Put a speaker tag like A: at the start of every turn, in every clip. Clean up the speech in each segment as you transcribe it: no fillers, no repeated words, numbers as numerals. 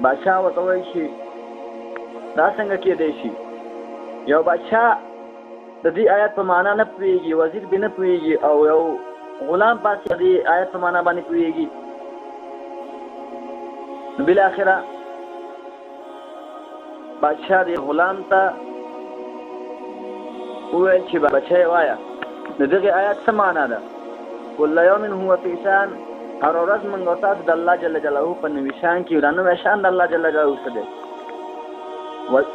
A: بادشاہ ورته وایي چې دا څنګه کېدی شي یو بادشاہ د دې آیت په معنا نه پوهېږي وزیر به نه پوهېږي او یو غلام پاسې د دې آیت په معنا باندې پوهېږي نو بالاخره بادشاہ دې غلام ته وویل چې بچی وایه د دغې آیت څه معنا ده کل یوم هو فی شان هر ورځ موږ او تاسو د الله جل جلاله په نوي شان کې دا نوی شان د الله جل جلاله څه دی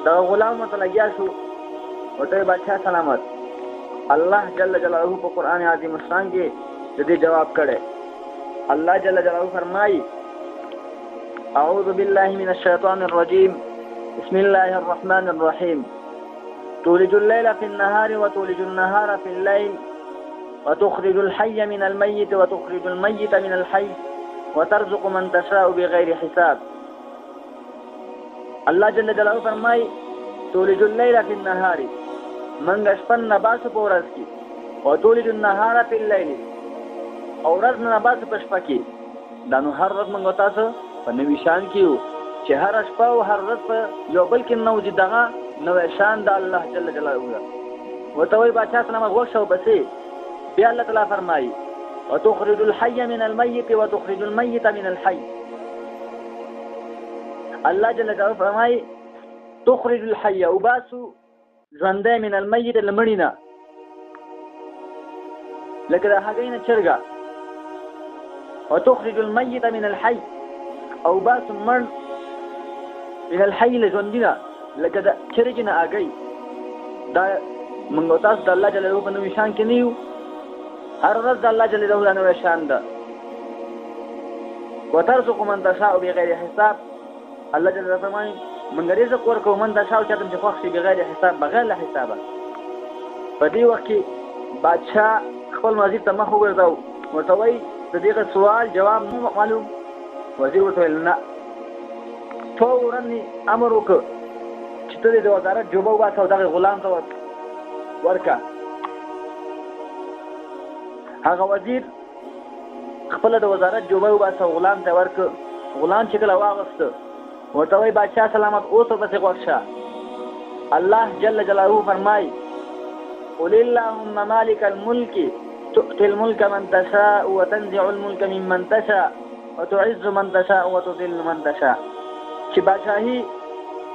A: دغه غلام ورته لګیا شو ورته ویې بادشاہ سلامت الله جل جلاله په قرآن عظیم الشان کې د دې جواب کړی الله جل جلاله فرمایي اعوذ بالله من الشیطان الرجیم بسم الله الرحمن الرحیم تولج الليل في النهار وتولج النهار في الليل وتخرج الحي من الميت وتخرج الميت من الحي وترزق من تشاء بغير حساب الله جل جلاله فرمای تولج الليل في النهار من شپن نباس په ورځ کې او تولج النهار في الليل او ورځ نباس په شپه کې دا نو هر ورځ موږ تاسو په نوي شان کې یو چې هر شپه او هر ورځ په یو بل کې نو دي دغه نوې شان د الله جل جلاله ورته وایي بادشاہ سلام غوښ او بسې بیا الله تعالی فرمایي وتخرج الحي من الميت وتخرج الميت من الحي الله جل جلاله فرمایي تخرج الحي وباسو ژوندی من الميت لمړینا لکه د هغې نه چرګه وتخرج الميت من الحي او باسو مړ من الحي لژوندینا لکه د چرګې نه هګۍ دا موږ تاسو د الله جل جلاله په نوي شان کې نه یو هر ورځ د الله جل جلاله نوی شان ده وترزق من تشاء بغیر حساب الله جل جلاله فرمایي موږ رزق ورکوو من تشاء چاته چې خوښ شي بغیر حساب بغیر له حسابه په دې وخت کې بادشاه خپل وزیر ته مخ وګرځاو ورته وایي د دغه سوال جواب نه معلوم وزیر ورته ویل نه فورا امر وکړ چې ته د وزارت جوبه وباسه او دغه غلام ته ورکه هغه وزیر خپل د وزارت جوبه وباسه غلام ته ورکړ غلام چې کله واغسته ورته وایي بادشاہ سلامت اوس ورپسې غوږ شه الله جل جلاله فرمایي قل اللهم مالک الملک تؤتي الملك من تشاء وتنزع الملك ممن تشاء وتعز من تشاء وتذل من تشاء چې بادشاهي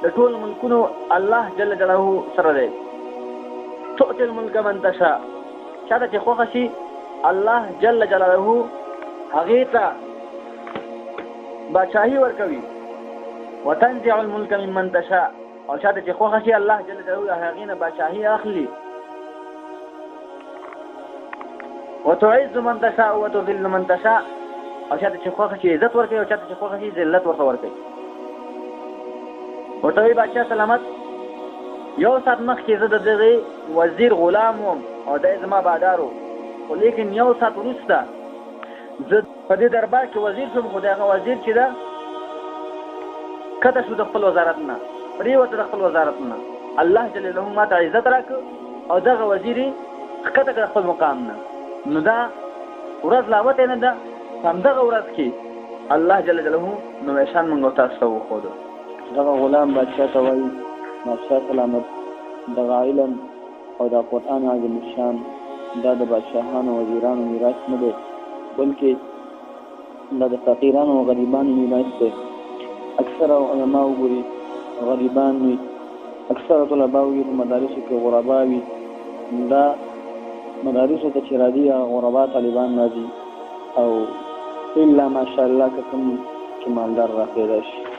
A: د ټول ملکونو الله جل جلاله سره دی تؤتي الملك من تشاء چاته چې خوښه شي الله جل جلاله هغې ته بادشاهي ورکوي وتنزع الملك ممن تشاء او چاته چې خوښه شي الله جل جلاله هغې نه بادشاهي اخلي وتعز من تشاء وتذل من تشاء او چاته چې خوښه شي عزت ورکوي او چاته چې خوښه شي ذلت ورته ورکوي ورته وایي بادشاہ سلامت یو ساعت مخکې زه د دغې وزیر غلام وم او دی زما بادار و خو لیکن یو ساعت وروسته زه په دې دربار کې وزیر شوم خو د هغه وزیر چې ده کته شو د خپل وزارت نه پرېوته د خپل وزارت نه الله جل جلاله ما ته عزت راکړ او دغه وزیر یې ښکته کړه خپل مقام نه نو دا ورځ لا وتې نه ده په همدغه ورځ کې الله جل جلاله نوی شان موږ تاسو ته وښوده دغه غلام بادشاہ ته وایي بادشاہ سلامت دغه علم او دا قرآن عظیم الشان دا د بادشاهانو وزیرانو میراث نه دی بلکې دا د فقیرانو او غریبانو میراث دی اکثره علما وګوري غریبان وي اکثره طلبا وي په مدارسو کې غربا وي دا مدارسو ته چې راځي غربا طالبان راځي او الا ماشاءالله که کوم چې مالدار راپیدا شي